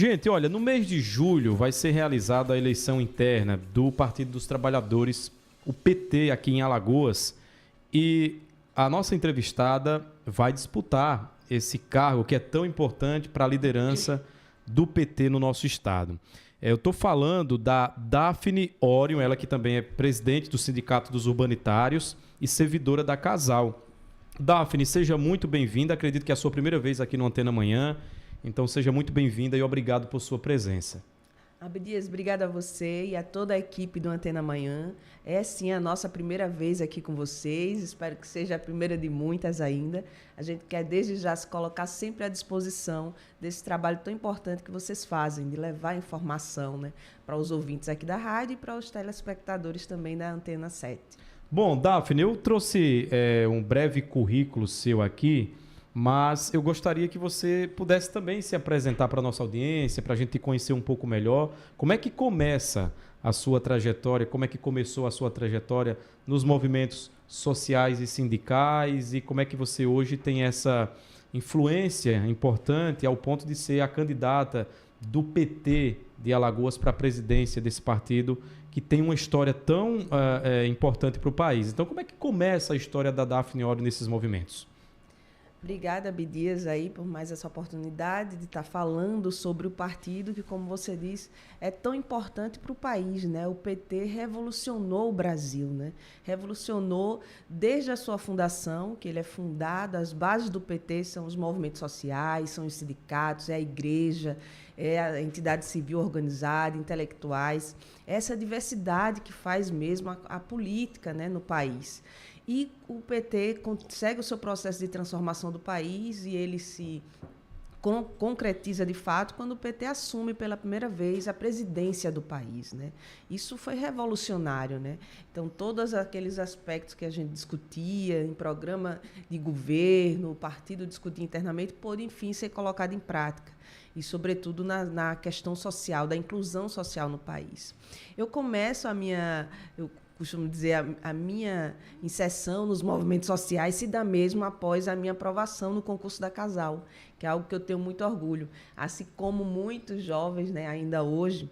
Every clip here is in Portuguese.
Gente, olha, no mês de julho vai ser realizada a eleição interna do Partido dos Trabalhadores, o PT, aqui em Alagoas. E a nossa entrevistada vai disputar esse cargo que é tão importante para a liderança do PT no nosso estado. Eu estou falando da Daphne Orion, ela que também é presidente do Sindicato dos Urbanitários e servidora da Casal. Daphne, seja muito bem-vinda. Acredito que é a sua primeira vez aqui no Antena Manhã. Então, seja muito bem-vinda e obrigado por sua presença. Abdias, obrigada a você e a toda a equipe do Antena Manhã. É sim a nossa primeira vez aqui com vocês, espero que seja a primeira de muitas ainda. A gente quer desde já se colocar sempre à disposição desse trabalho tão importante que vocês fazem, de levar informação, né, para os ouvintes aqui da rádio e para os telespectadores também da Antena 7. Bom, Daphne, eu trouxe um breve currículo seu aqui, mas eu gostaria que você pudesse também se apresentar para a nossa audiência, para a gente te conhecer um pouco melhor. Como é que começa a sua trajetória, como é que começou a sua trajetória nos movimentos sociais e sindicais e como é que você hoje tem essa influência importante ao ponto de ser a candidata do PT de Alagoas para a presidência desse partido que tem uma história tão importante para o país. Então, como é que começa a história da Daphne Orion nesses movimentos? Obrigada, Abdias, aí, por mais essa oportunidade de estar falando sobre o partido que, como você disse, é tão importante para o país, né? O PT revolucionou o Brasil, né? Revolucionou desde a sua fundação, que ele é fundado, as bases do PT são os movimentos sociais, são os sindicatos, é a igreja, é a entidade civil organizada, intelectuais, essa diversidade que faz mesmo a política, né, no país. E o PT consegue o seu processo de transformação do país e ele se concretiza de fato quando o PT assume pela primeira vez a presidência do país, né? Isso foi revolucionário, né? Então, todos aqueles aspectos que a gente discutia em programa de governo, o partido discutia internamente, pôde, enfim, ser colocado em prática. E, sobretudo, na questão social, da inclusão social no país. Eu começo eu costumo dizer, a minha inserção nos movimentos sociais se dá mesmo após a minha aprovação no concurso da Casal, que é algo que eu tenho muito orgulho. Assim como muitos jovens, né, ainda hoje,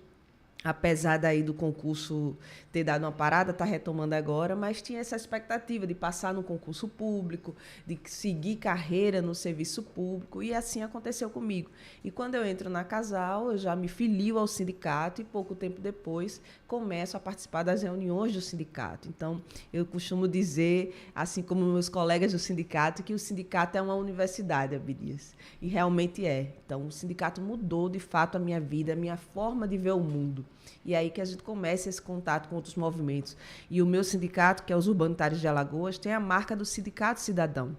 apesar daí do concurso ter dado uma parada, está retomando agora, mas tinha essa expectativa de passar no concurso público, de seguir carreira no serviço público, e assim aconteceu comigo. E quando eu entro na Casal, eu já me filio ao sindicato e pouco tempo depois começo a participar das reuniões do sindicato. Então, eu costumo dizer, assim como meus colegas do sindicato, que o sindicato é uma universidade, Abdias, e realmente é. Então, o sindicato mudou, de fato, a minha vida, a minha forma de ver o mundo. E é aí que a gente começa esse contato com outros movimentos. E o meu sindicato, que é os Urbanitários de Alagoas, tem a marca do Sindicato Cidadão.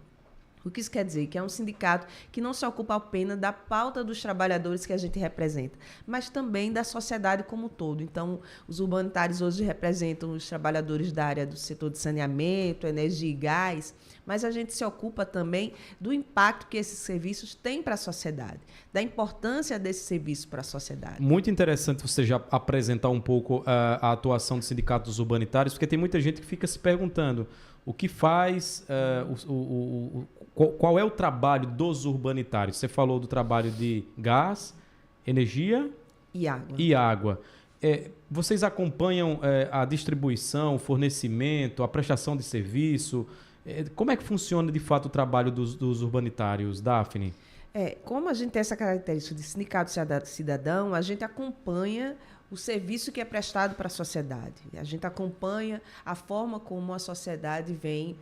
O que isso quer dizer? Que é um sindicato que não se ocupa apenas da pauta dos trabalhadores que a gente representa, mas também da sociedade como um todo. Então, os urbanitários hoje representam os trabalhadores da área do setor de saneamento, energia e gás, mas a gente se ocupa também do impacto que esses serviços têm para a sociedade, da importância desse serviço para a sociedade. Muito interessante você já apresentar um pouco a atuação do Sindicato dos Urbanitários, porque tem muita gente que fica se perguntando o que faz, qual é o trabalho dos urbanitários. Você falou do trabalho de gás, energia e água. Vocês acompanham a distribuição, o fornecimento, a prestação de serviço? Como é que funciona, de fato, o trabalho dos urbanitários, Daphne? Como a gente tem essa característica de sindicato cidadão, a gente acompanha o serviço que é prestado para a sociedade. A gente acompanha a forma como a sociedade vem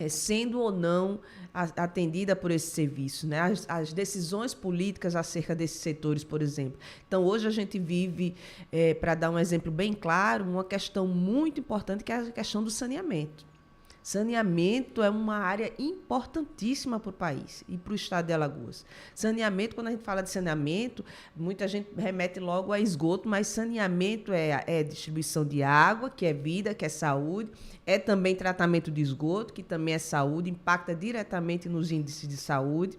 sendo ou não atendida por esse serviço, né? As decisões políticas acerca desses setores, por exemplo. Então, hoje a gente vive, para dar um exemplo bem claro, uma questão muito importante, que é a questão do saneamento. Saneamento é uma área importantíssima para o país e para o estado de Alagoas. Saneamento, quando a gente fala de saneamento, muita gente remete logo a esgoto, mas saneamento é distribuição de água, que é vida, que é saúde, é também tratamento de esgoto, que também é saúde, impacta diretamente nos índices de saúde,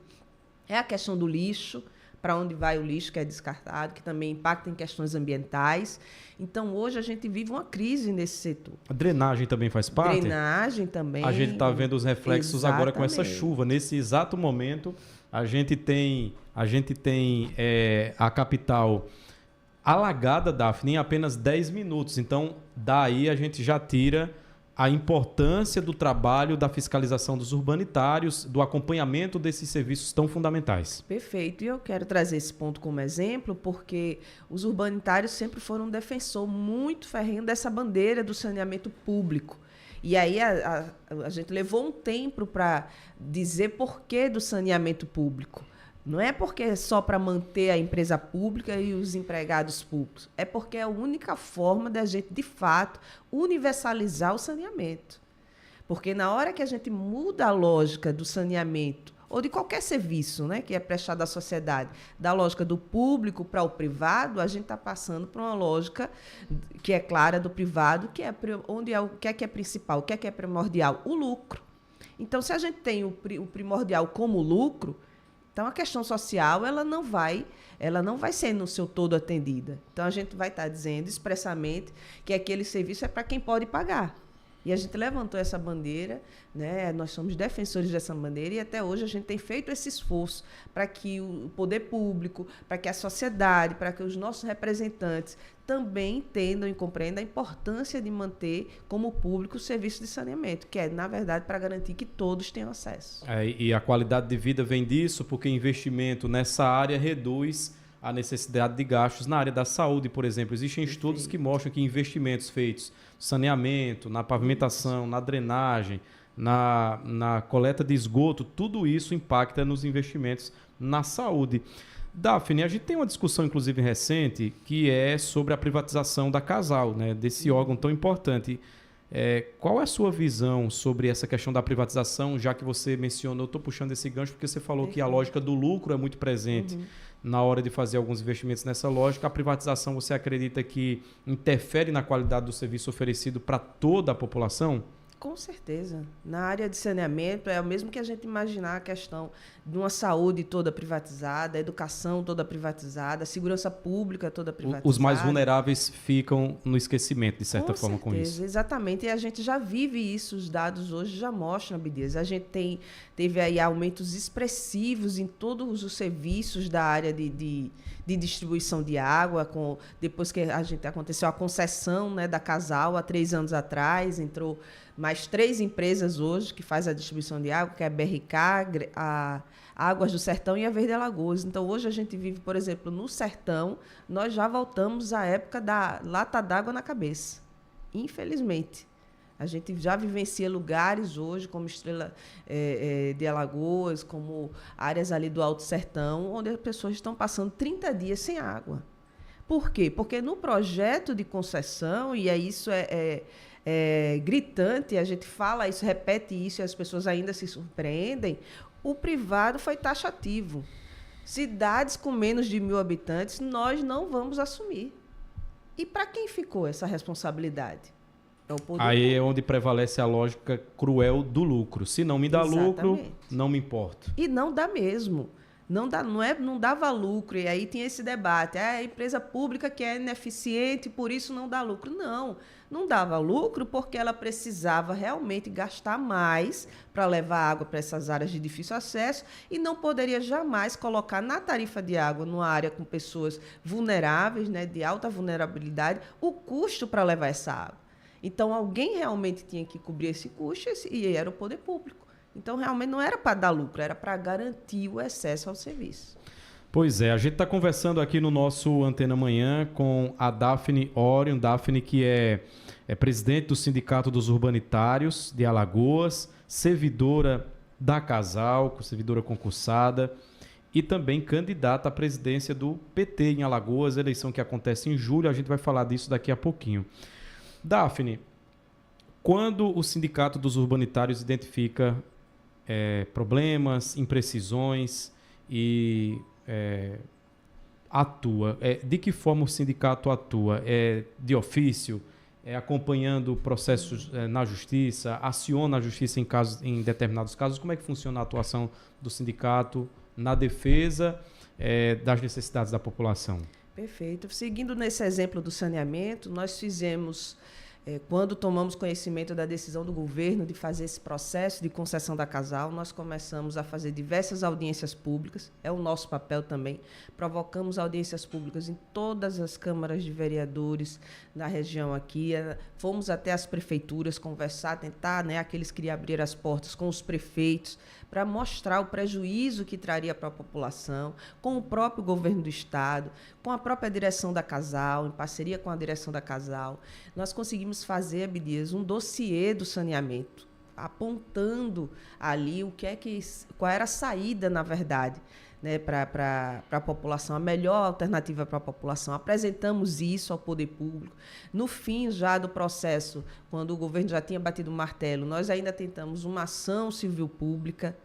é a questão do lixo, para onde vai o lixo que é descartado, que também impacta em questões ambientais. Então, hoje a gente vive uma crise nesse setor. A drenagem também faz parte? Drenagem também. A gente está vendo os reflexos. Exatamente. Agora com essa chuva. Nesse exato momento, a gente tem a gente tem a capital alagada, Daphne, em apenas 10 minutos. Então, daí a gente já tira a importância do trabalho da fiscalização dos urbanitários, do acompanhamento desses serviços tão fundamentais. Perfeito. E eu quero trazer esse ponto como exemplo, porque os urbanitários sempre foram um defensor muito ferrenho dessa bandeira do saneamento público. E aí a gente levou um tempo para dizer por que do saneamento público. Não é porque é só para manter a empresa pública e os empregados públicos. É porque é a única forma da gente, de fato, universalizar o saneamento. Porque na hora que a gente muda a lógica do saneamento, ou de qualquer serviço, né, que é prestado à sociedade, da lógica do público para o privado, a gente está passando para uma lógica que é clara do privado, que é onde é o que é principal, o que é primordial? O lucro. Então, se a gente tem o primordial como lucro, então, a questão social ela não vai ser no seu todo atendida. Então, a gente vai estar dizendo expressamente que aquele serviço é para quem pode pagar. E a gente levantou essa bandeira, né? Nós somos defensores dessa bandeira e até hoje a gente tem feito esse esforço para que o poder público, para que a sociedade, para que os nossos representantes também entendam e compreendam a importância de manter como público o serviço de saneamento, que é, na verdade, para garantir que todos tenham acesso. E a qualidade de vida vem disso, porque investimento nessa área reduz a necessidade de gastos na área da saúde, por exemplo. Existem estudos que mostram que investimentos feitos no saneamento, na pavimentação, na drenagem, na coleta de esgoto, tudo isso impacta nos investimentos na saúde. Daphne, a gente tem uma discussão, inclusive, recente, que é sobre a privatização da Casal, né, desse órgão tão importante. Qual é a sua visão sobre essa questão da privatização, já que você mencionou, eu estou puxando esse gancho porque você falou que a lógica do lucro é muito presente na hora de fazer alguns investimentos nessa lógica. A privatização, você acredita que interfere na qualidade do serviço oferecido para toda a população? Com certeza. Na área de saneamento, é o mesmo que a gente imaginar a questão de uma saúde toda privatizada, a educação toda privatizada, a segurança pública toda privatizada. Os mais vulneráveis ficam no esquecimento, de certa forma, com isso. Exatamente. E a gente já vive isso, os dados hoje já mostram, Abdias. A gente teve aí aumentos expressivos em todos os serviços da área de distribuição de água, depois que aconteceu a concessão, né, da Casal há 3 anos atrás, entrou mais 3 empresas hoje que faz a distribuição de água, que é a BRK, a Águas do Sertão e a Verde Alagoas. Então, hoje a gente vive, por exemplo, no Sertão, nós já voltamos à época da lata d'água na cabeça. Infelizmente. A gente já vivencia lugares hoje, como Estrela de Alagoas, como áreas ali do Alto Sertão, onde as pessoas estão passando 30 dias sem água. Por quê? Porque no projeto de concessão, e isso é gritante, a gente fala isso, repete isso, e as pessoas ainda se surpreendem, o privado foi taxativo. Cidades com menos de 1.000 habitantes, nós não vamos assumir. E para quem ficou essa responsabilidade? Aí é onde prevalece a lógica cruel do lucro. Se não me dá lucro, não me importo. E não dá mesmo. Não dava lucro. E aí tinha esse debate. A empresa pública que é ineficiente, por isso não dá lucro. Não dava lucro porque ela precisava realmente gastar mais para levar água para essas áreas de difícil acesso e não poderia jamais colocar na tarifa de água, numa área com pessoas vulneráveis, né, de alta vulnerabilidade, o custo para levar essa água. Então, alguém realmente tinha que cobrir esse custo e era o poder público. Então, realmente, não era para dar lucro, era para garantir o acesso ao serviço. Pois é, a gente está conversando aqui no nosso Antena Manhã com a Daphne Orion, Daphne que é presidente do Sindicato dos Urbanitários de Alagoas, servidora da Casal, servidora concursada e também candidata à presidência do PT em Alagoas, eleição que acontece em julho, a gente vai falar disso daqui a pouquinho. Daphne, quando o Sindicato dos Urbanitários identifica problemas, imprecisões e atua, de que forma o sindicato atua? De ofício? Acompanhando processos na justiça? Aciona a justiça em determinados casos? Como é que funciona a atuação do sindicato na defesa das necessidades da população? Perfeito. Seguindo nesse exemplo do saneamento, nós fizemos Quando tomamos conhecimento da decisão do governo de fazer esse processo de concessão da Casal, nós começamos a fazer diversas audiências públicas, é o nosso papel também. Provocamos audiências públicas em todas as câmaras de vereadores da região aqui, fomos até as prefeituras conversar, tentar, né, aqueles que queriam abrir as portas com os prefeitos, para mostrar o prejuízo que traria para a população, com o próprio governo do Estado, com a própria direção da Casal, em parceria com a direção da Casal. Nós conseguimos fazer, Abdias, um dossiê do saneamento, apontando ali qual era a saída, na verdade, né, para a população, a melhor alternativa para a população. Apresentamos isso ao poder público. No fim já do processo, quando o governo já tinha batido o martelo, nós ainda tentamos uma ação civil pública,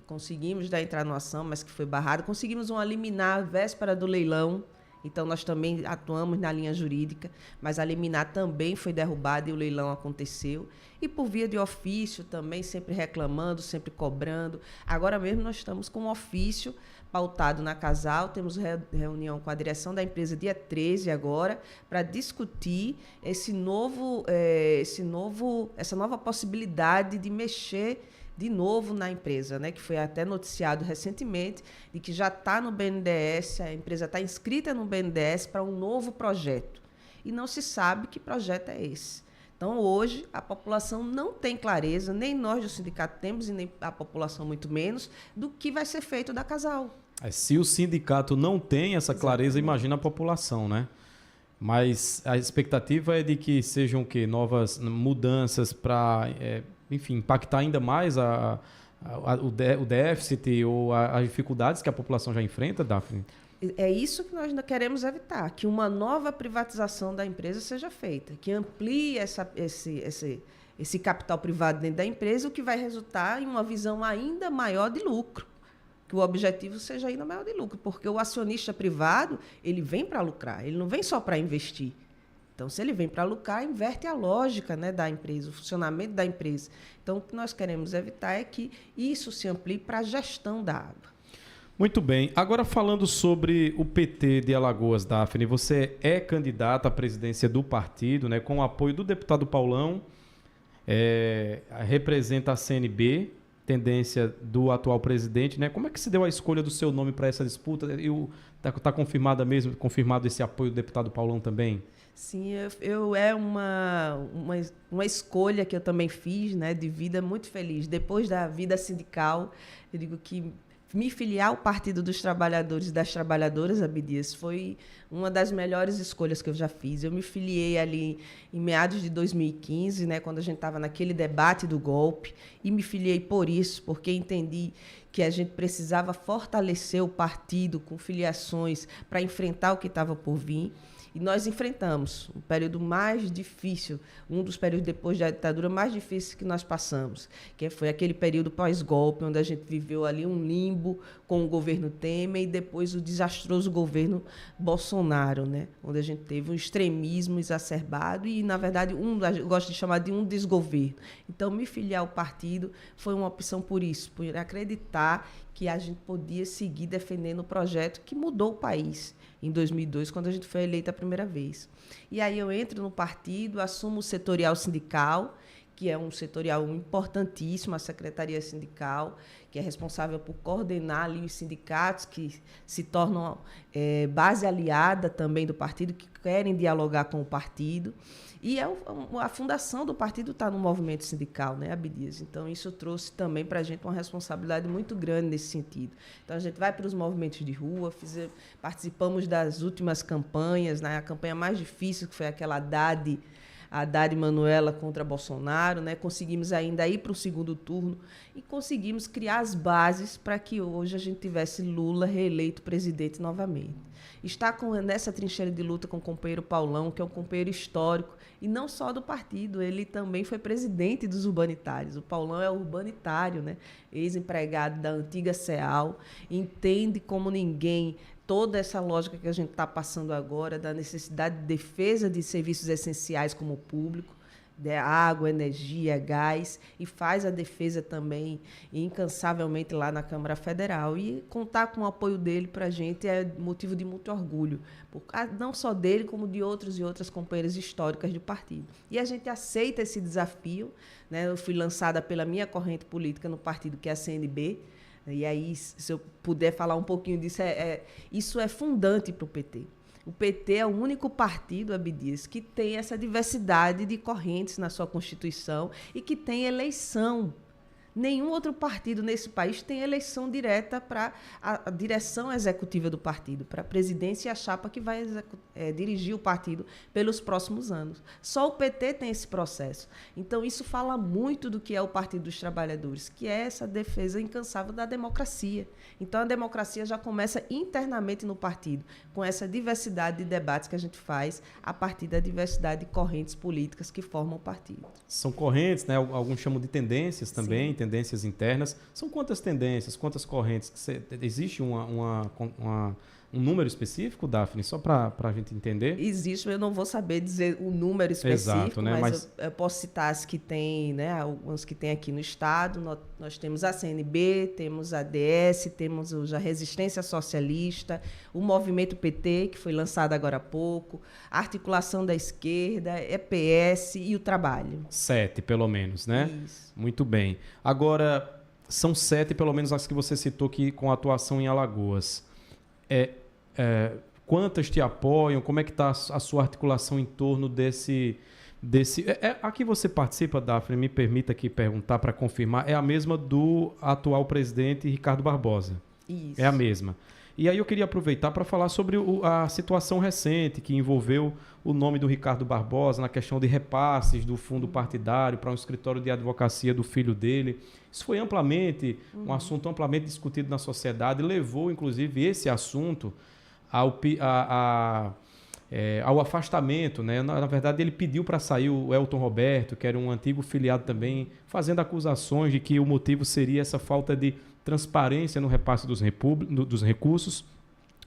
conseguimos dar entrar numa ação, mas que foi barrada. Conseguimos uma liminar à véspera do leilão, então nós também atuamos na linha jurídica, mas a liminar também foi derrubada e o leilão aconteceu. E por via de ofício também, sempre reclamando, sempre cobrando. Agora mesmo nós estamos com um ofício pautado na Casal, temos reunião com a direção da empresa dia 13 agora, para discutir essa nova possibilidade de mexer de novo na empresa, né, que foi até noticiado recentemente, de que já está no BNDES, a empresa está inscrita no BNDES para um novo projeto. E não se sabe que projeto é esse. Então, hoje, a população não tem clareza, nem nós do sindicato temos, e nem a população muito menos, do que vai ser feito da Casal. Se o sindicato não tem essa clareza, imagina a população, né? Mas a expectativa é de que sejam novas mudanças para, enfim, impactar ainda mais o déficit ou as dificuldades que a população já enfrenta, Daphne? É isso que nós queremos evitar, que uma nova privatização da empresa seja feita, que amplie esse capital privado dentro da empresa, o que vai resultar em uma visão ainda maior de lucro, que o objetivo seja ainda maior de lucro, porque o acionista privado, ele vem para lucrar, ele não vem só para investir. Então, se ele vem para lucrar, inverte a lógica, né, da empresa, o funcionamento da empresa. Então, o que nós queremos evitar é que isso se amplie para a gestão da água. Muito bem. Agora, falando sobre o PT de Alagoas, Daphne, você é candidata à presidência do partido, né, com o apoio do deputado Paulão, representa a CNB, tendência do atual presidente, né? Como é que se deu a escolha do seu nome para essa disputa? Está confirmado esse apoio do deputado Paulão também? Sim, uma escolha que eu também fiz, né, de vida muito feliz. Depois da vida sindical, eu digo que me filiar ao Partido dos Trabalhadores e das Trabalhadoras, Abdias, foi uma das melhores escolhas que eu já fiz. Eu me filiei ali em meados de 2015, né, quando a gente estava naquele debate do golpe, e me filiei por isso, porque entendi que a gente precisava fortalecer o partido com filiações para enfrentar o que estava por vir. E nós enfrentamos um período mais difícil, um dos períodos depois da ditadura mais difíceis que nós passamos, que foi aquele período pós-golpe, onde a gente viveu ali um limbo com o governo Temer e depois o desastroso governo Bolsonaro, né? Onde a gente teve um extremismo exacerbado e, na verdade, eu gosto de chamar de um desgoverno. Então, me filiar ao partido foi uma opção por isso, por acreditar que a gente podia seguir defendendo o projeto que mudou o país em 2002, quando a gente foi eleita a primeira vez. E aí eu entro no partido, assumo o setorial sindical, que é um setorial importantíssimo, a Secretaria Sindical, que é responsável por coordenar ali os sindicatos que se tornam base aliada também do partido, que querem dialogar com o partido. E a fundação do partido está no movimento sindical, né, Abdias? Então, isso trouxe também para a gente uma responsabilidade muito grande nesse sentido. Então, a gente vai para os movimentos de rua, participamos das últimas campanhas, né? A campanha mais difícil, que foi aquela Haddad e Manuela contra Bolsonaro, né? Conseguimos ainda ir para o segundo turno e conseguimos criar as bases para que hoje a gente tivesse Lula reeleito presidente novamente. Está nessa trincheira de luta com o companheiro Paulão, que é um companheiro histórico, e não só do partido, ele também foi presidente dos urbanitários. O Paulão é urbanitário, né? Ex-empregado da antiga CEAL, entende como ninguém toda essa lógica que a gente está passando agora, da necessidade de defesa de serviços essenciais como o público. água, energia, gás, e faz a defesa também incansavelmente lá na Câmara Federal. E contar com o apoio dele para a gente é motivo de muito orgulho, não só dele, como de outros e outras companheiras históricas do partido. E a gente aceita esse desafio, né? Eu fui lançada pela minha corrente política no partido, que é a CNB, e aí, se eu puder falar um pouquinho disso, isso é fundante para o PT. O PT é o único partido, Abdias, que tem essa diversidade de correntes na sua Constituição e que tem eleição. Nenhum outro partido nesse país tem eleição direta para a direção executiva do partido, para a presidência e a chapa que vai dirigir o partido pelos próximos anos. Só o PT tem esse processo. Então, isso fala muito do que é o Partido dos Trabalhadores, que é essa defesa incansável da democracia. Então, a democracia já começa internamente no partido, com essa diversidade de debates que a gente faz a partir da diversidade de correntes políticas que formam o partido. São correntes, né? Alguns chamam de tendências também, Sim. tendências internas. São quantas tendências, quantas correntes? Existe um número específico, Daphne, só para a gente entender? Existe, eu não vou saber dizer o número específico, exato, né? mas eu posso citar as que tem, né? Algumas que tem aqui no estado. Nós temos a CNB, temos a DS, temos a Resistência Socialista, o Movimento PT, que foi lançado agora há pouco, a Articulação da Esquerda, EPS e o Trabalho. 7, pelo menos, né? Isso. Muito bem. Agora, são 7, pelo menos as que você citou aqui com atuação em Alagoas. Quantas te apoiam? Como é que está a sua articulação em torno desse... Aqui você participa, Daphne, me permita aqui perguntar para confirmar, é a mesma do atual presidente Ricardo Barbosa? Isso. É a mesma. E aí eu queria aproveitar para falar sobre a situação recente que envolveu o nome do Ricardo Barbosa na questão de repasses do fundo partidário para um escritório de advocacia do filho dele. Isso foi um assunto amplamente discutido na sociedade, levou, inclusive, esse assunto ao afastamento, né? Na verdade, ele pediu para sair o Elton Roberto, que era um antigo filiado também, fazendo acusações de que o motivo seria essa falta de transparência no repasse dos recursos.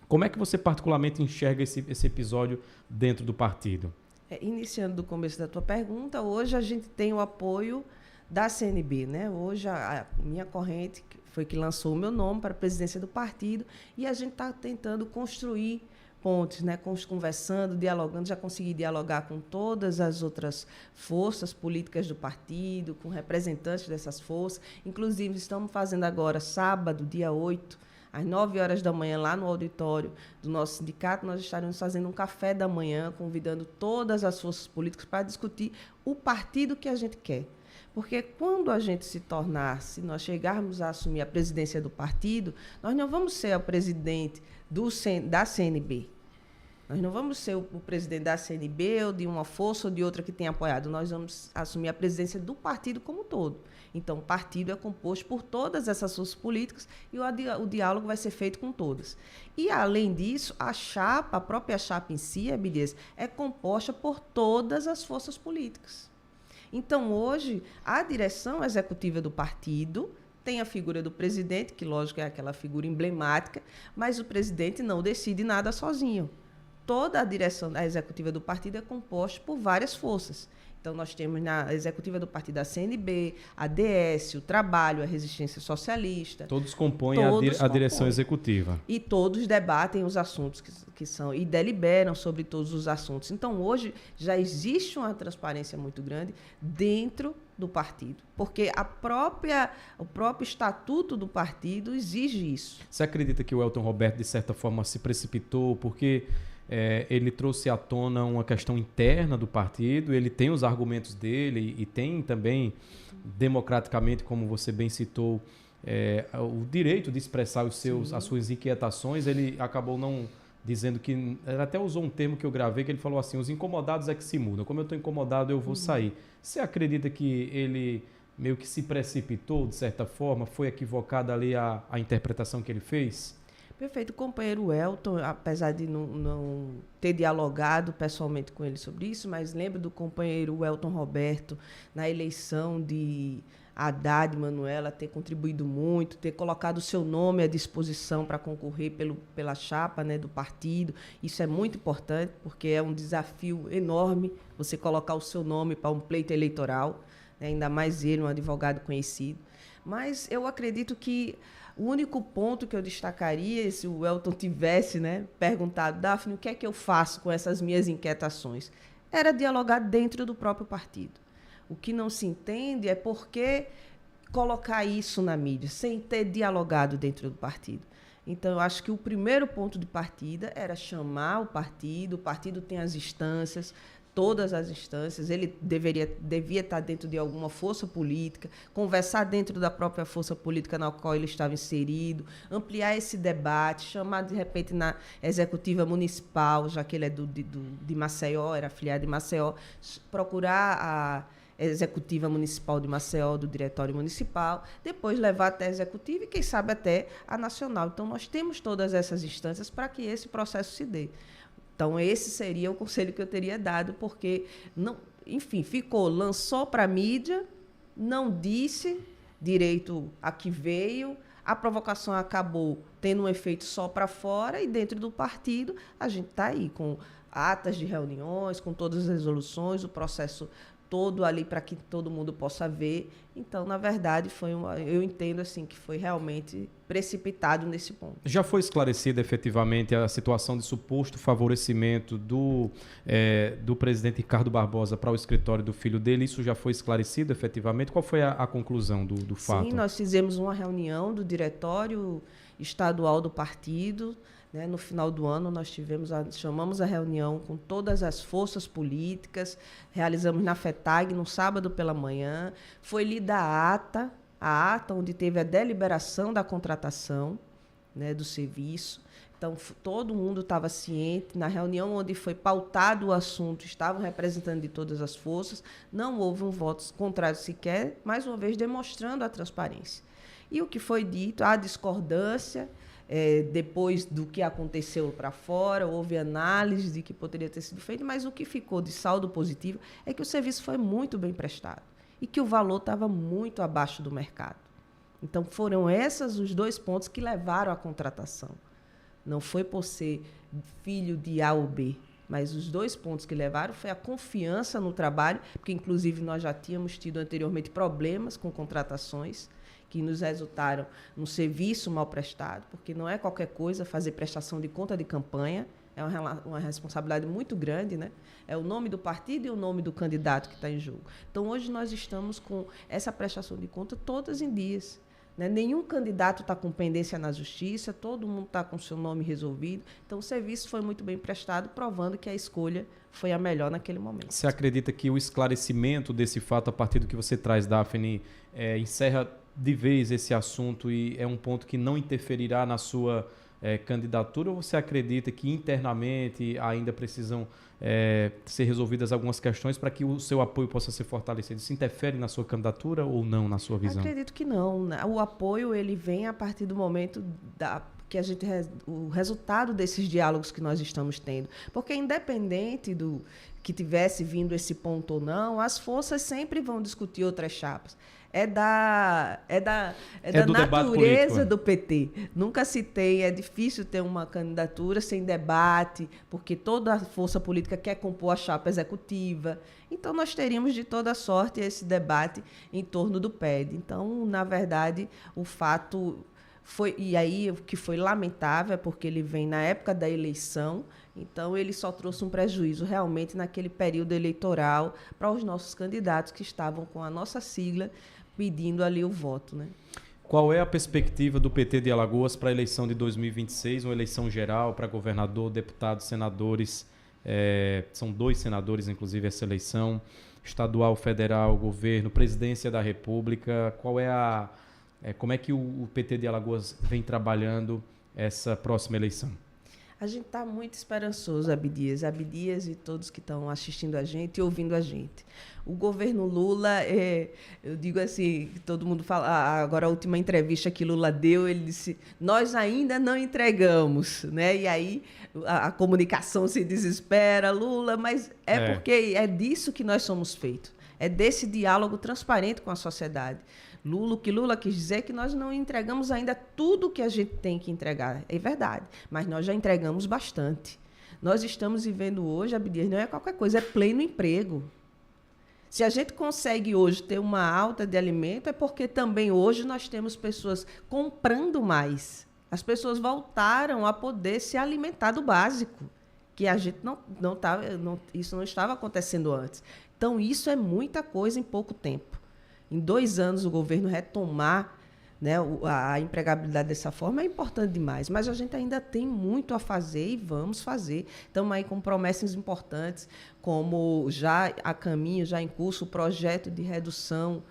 Como é que você particularmente enxerga esse episódio dentro do partido? Iniciando do começo da tua pergunta, hoje a gente tem o apoio da CNB, né? Hoje a minha corrente foi que lançou o meu nome para a presidência do partido e a gente está tentando construir pontes, né? Conversando, dialogando, já consegui dialogar com todas as outras forças políticas do partido, com representantes dessas forças. Inclusive, estamos fazendo agora, sábado, dia 8, às 9 horas da manhã, lá no auditório do nosso sindicato, nós estaremos fazendo um café da manhã, convidando todas as forças políticas para discutir o partido que a gente quer. Porque quando a gente se nós chegarmos a assumir a presidência do partido, nós não vamos ser o presidente da CNB. Nós não vamos ser o presidente da CNB ou de uma força ou de outra que tenha apoiado. Nós vamos assumir a presidência do partido como um todo. Então, o partido é composto por todas essas forças políticas e o diálogo vai ser feito com todas. E, além disso, a própria chapa em si, Abdias, é composta por todas as forças políticas. Então, hoje, a direção executiva do partido tem a figura do presidente, que, lógico, é aquela figura emblemática, mas o presidente não decide nada sozinho. Toda a direção executiva do partido é composta por várias forças. Então, nós temos na executiva do partido a CNB, a DS, o Trabalho, a Resistência Socialista. Todos compõem a direção executiva. E todos debatem os assuntos que são e deliberam sobre todos os assuntos. Então, hoje, já existe uma transparência muito grande dentro do partido, porque o próprio estatuto do partido exige isso. Você acredita que o Elton Roberto, de certa forma, se precipitou porque... ele trouxe à tona uma questão interna do partido, ele tem os argumentos dele e tem também, democraticamente, como você bem citou, o direito de expressar as suas inquietações. Ele acabou não dizendo que... Ele até usou um termo que eu gravei, que ele falou assim, os incomodados é que se mudam. Como eu estou incomodado, eu vou sair. Você acredita que ele meio que se precipitou, de certa forma? Foi equivocada ali a interpretação que ele fez? Perfeito. O companheiro Elton, apesar de não ter dialogado pessoalmente com ele sobre isso, mas lembro do companheiro Elton Roberto na eleição a Haddad, Manuela, ter contribuído muito, ter colocado o seu nome à disposição para concorrer pela chapa, né, do partido. Isso é muito importante, porque é um desafio enorme você colocar o seu nome para um pleito eleitoral, né, ainda mais ele, um advogado conhecido. Mas eu acredito que o único ponto que eu destacaria, se o Elton tivesse, né, perguntado, Daphne, o que é que eu faço com essas minhas inquietações? Era dialogar dentro do próprio partido. O que não se entende é por que colocar isso na mídia, sem ter dialogado dentro do partido. Então, eu acho que o primeiro ponto de partida era chamar o partido tem as instâncias, todas as instâncias, ele devia estar dentro de alguma força política, conversar dentro da própria força política na qual ele estava inserido, ampliar esse debate, chamar, de repente, na executiva municipal, já que ele é de Maceió, era afiliado de Maceió, procurar a executiva municipal de Maceió, do diretório municipal, depois levar até a executiva e, quem sabe, até a nacional. Então, nós temos todas essas instâncias para que esse processo se dê. Então, esse seria o conselho que eu teria dado, porque, não, enfim, lançou para a mídia, não disse direito a que veio, a provocação acabou tendo um efeito só para fora, e dentro do partido a gente está aí com atas de reuniões, com todas as resoluções, o processo todo ali para que todo mundo possa ver. Então, na verdade, eu entendo assim que foi realmente precipitado nesse ponto. Já foi esclarecida efetivamente a situação de suposto favorecimento do presidente Ricardo Barbosa para o escritório do filho dele? Isso já foi esclarecido efetivamente? Qual foi a conclusão do fato? Sim, nós fizemos uma reunião do diretório estadual do partido, né? No final do ano, nós chamamos a reunião com todas as forças políticas, realizamos na FETAG no sábado pela manhã, foi lida a ata onde teve a deliberação da contratação, né, do serviço. Então, todo mundo estava ciente. Na reunião onde foi pautado o assunto, estavam representantes de todas as forças, não houve um voto contrário sequer, mais uma vez demonstrando a transparência. E o que foi dito, a discordância, depois do que aconteceu para fora, houve análise de que poderia ter sido feito, mas o que ficou de saldo positivo é que o serviço foi muito bem prestado e que o valor estava muito abaixo do mercado. Então, foram os dois pontos que levaram à contratação. Não foi por ser filho de A ou B, mas os dois pontos que levaram foi a confiança no trabalho, porque, inclusive, nós já tínhamos tido anteriormente problemas com contratações, que nos resultaram num serviço mal prestado, porque não é qualquer coisa fazer prestação de conta de campanha, é uma responsabilidade muito grande, né? É o nome do partido e o nome do candidato que está em jogo. Então, hoje nós estamos com essa prestação de conta todas em dias, né? Nenhum candidato está com pendência na justiça, todo mundo está com o seu nome resolvido. Então, o serviço foi muito bem prestado, provando que a escolha foi a melhor naquele momento. Você acredita que o esclarecimento desse fato, a partir do que você traz, Daphne, encerra de vez esse assunto e é um ponto que não interferirá na sua candidatura, ou você acredita que internamente ainda precisam ser resolvidas algumas questões para que o seu apoio possa ser fortalecido? Isso interfere na sua candidatura ou não, na sua visão? Acredito que não. O apoio ele vem a partir do momento que o resultado desses diálogos que nós estamos tendo. Porque independente do que tivesse vindo esse ponto ou não, as forças sempre vão discutir outras chapas. É da natureza do PT. Nunca se tem, é difícil ter uma candidatura sem debate, porque toda a força política quer compor a chapa executiva. Então, nós teríamos de toda sorte esse debate em torno do PED. Então, na verdade, o fato foi... E aí, o que foi lamentável é porque ele vem na época da eleição, então ele só trouxe um prejuízo realmente naquele período eleitoral para os nossos candidatos que estavam com a nossa sigla pedindo ali o voto, né? Qual é a perspectiva do PT de Alagoas para a eleição de 2026, uma eleição geral para governador, deputados, senadores? São 2 senadores, inclusive, essa eleição. Estadual, federal, governo, presidência da República. Como é que o PT de Alagoas vem trabalhando essa próxima eleição? A gente está muito esperançoso, Abdias e todos que estão assistindo a gente e ouvindo a gente. O governo Lula, eu digo assim, todo mundo fala, agora a última entrevista que Lula deu, ele disse, nós ainda não entregamos, né? E aí a comunicação se desespera, Lula, mas porque é disso que nós somos feitos. é desse diálogo transparente com a sociedade. O que Lula quis dizer é que nós não entregamos ainda tudo que a gente tem que entregar. É verdade, mas nós já entregamos bastante. Nós estamos vivendo hoje, Abdias, não é qualquer coisa, é pleno emprego. Se a gente consegue hoje ter uma alta de alimento, é porque também hoje nós temos pessoas comprando mais. As pessoas voltaram a poder se alimentar do básico, que a gente isso não estava acontecendo antes. Então, isso é muita coisa em pouco tempo. Em 2 anos, o governo retomar, né, a empregabilidade dessa forma é importante demais, mas a gente ainda tem muito a fazer e vamos fazer. Estamos aí com promessas importantes, como já a caminho, já em curso, o projeto de redução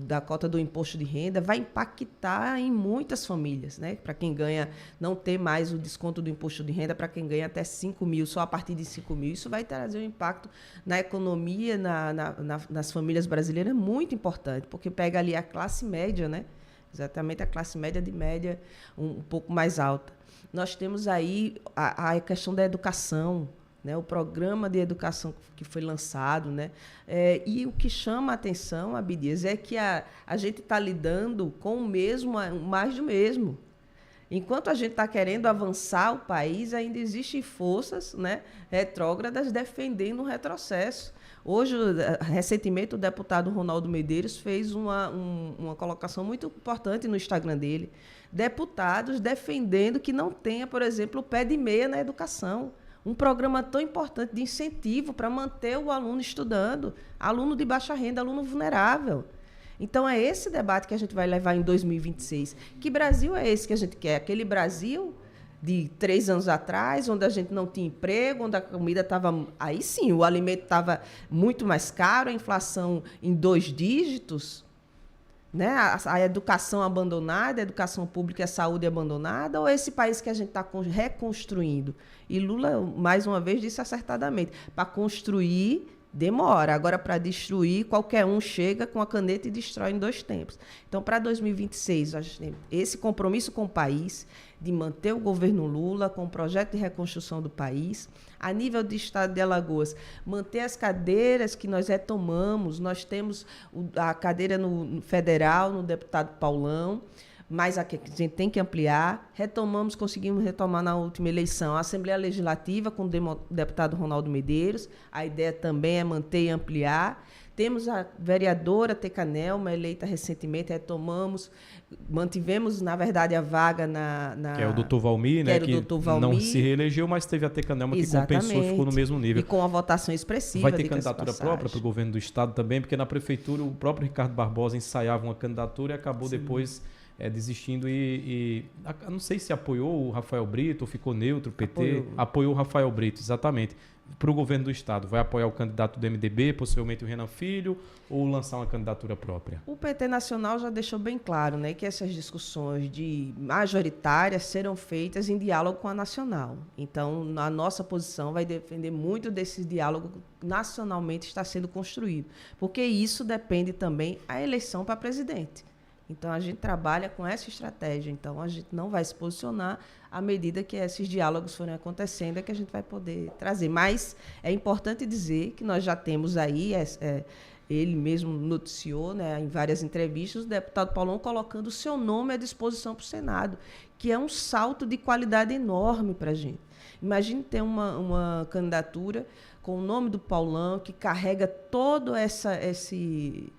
da cota do imposto de renda vai impactar em muitas famílias, né? Para quem ganha, não ter mais o desconto do imposto de renda para quem ganha até 5 mil, só a partir de 5 mil. Isso vai trazer um impacto na economia, nas famílias brasileiras, muito importante, porque pega ali a classe média, né? Exatamente a classe média de média um pouco mais alta. Nós temos aí a questão da educação, né, o programa de educação que foi lançado, né, e o que chama a atenção, Abdias, é que a gente está lidando com o mesmo, mais do mesmo. Enquanto a gente está querendo avançar o país, ainda existem forças, né, retrógradas defendendo o retrocesso. Hoje, recentemente, o deputado Ronaldo Medeiros fez uma colocação muito importante no Instagram dele. Deputados defendendo que não tenha, por exemplo, o pé de meia na educação. Um programa tão importante de incentivo para manter o aluno estudando, aluno de baixa renda, aluno vulnerável. Então, é esse debate que a gente vai levar em 2026. Que Brasil é esse que a gente quer? Aquele Brasil de 3 anos atrás, onde a gente não tinha emprego, onde a comida estava... Aí sim, o alimento estava muito mais caro, a inflação em 2 dígitos, né? A educação abandonada, a educação pública e a saúde abandonada, ou esse país que a gente está reconstruindo? E Lula, mais uma vez, disse acertadamente, para construir demora, agora para destruir, qualquer um chega com a caneta e destrói em 2 tempos. Então, para 2026, a gente tem esse compromisso com o país, de manter o governo Lula com o projeto de reconstrução do país. A nível do estado de Alagoas, manter as cadeiras que nós retomamos. Nós temos a cadeira no federal, no deputado Paulão, mas a gente tem que ampliar. Conseguimos retomar na última eleição a Assembleia Legislativa com o deputado Ronaldo Medeiros. A ideia também é manter e ampliar. Temos a vereadora Tecanelma, eleita recentemente, mantivemos, na verdade, a vaga que é o doutor Valmir, né? Que não se reelegeu, mas teve a Tecanelma que compensou e ficou no mesmo nível. E com uma votação expressiva. Vai ter candidatura própria para o governo do estado também, porque na prefeitura o próprio Ricardo Barbosa ensaiava uma candidatura e acabou depois desistindo não sei se apoiou o Rafael Brito ou ficou neutro, o PT. Apoiou o Rafael Brito, exatamente. Para o governo do estado, vai apoiar o candidato do MDB, possivelmente o Renan Filho, ou lançar uma candidatura própria? O PT Nacional já deixou bem claro, né, que essas discussões majoritárias serão feitas em diálogo com a Nacional. Então, a nossa posição vai defender muito desse diálogo que nacionalmente está sendo construído, porque isso depende também da eleição para presidente. Então, a gente trabalha com essa estratégia. Então, a gente não vai se posicionar à medida que esses diálogos forem acontecendo, é que a gente vai poder trazer. Mas é importante dizer que nós já temos aí, ele mesmo noticiou, né, em várias entrevistas, o deputado Paulão colocando o seu nome à disposição para o Senado, que é um salto de qualidade enorme para a gente. Imagine ter uma candidatura com o nome do Paulão, que carrega todo esse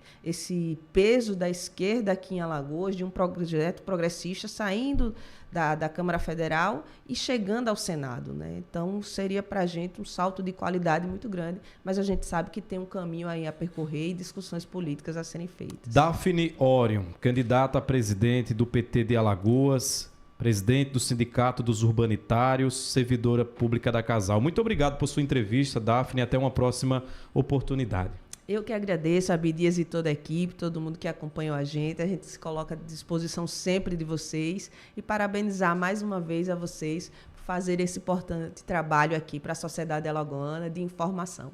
peso da esquerda aqui em Alagoas, de um projeto progressista saindo da Câmara Federal e chegando ao Senado, né? Então, seria para a gente um salto de qualidade muito grande, mas a gente sabe que tem um caminho aí a percorrer e discussões políticas a serem feitas. Daphne Orion, candidata a presidente do PT de Alagoas, presidente do Sindicato dos Urbanitários, servidora pública da Casal. Muito obrigado por sua entrevista, Daphne. Até uma próxima oportunidade. Eu que agradeço, a Abdias e toda a equipe, todo mundo que acompanhou a gente se coloca à disposição sempre de vocês e parabenizar mais uma vez a vocês por fazer esse importante trabalho aqui para a sociedade alagoana de informação.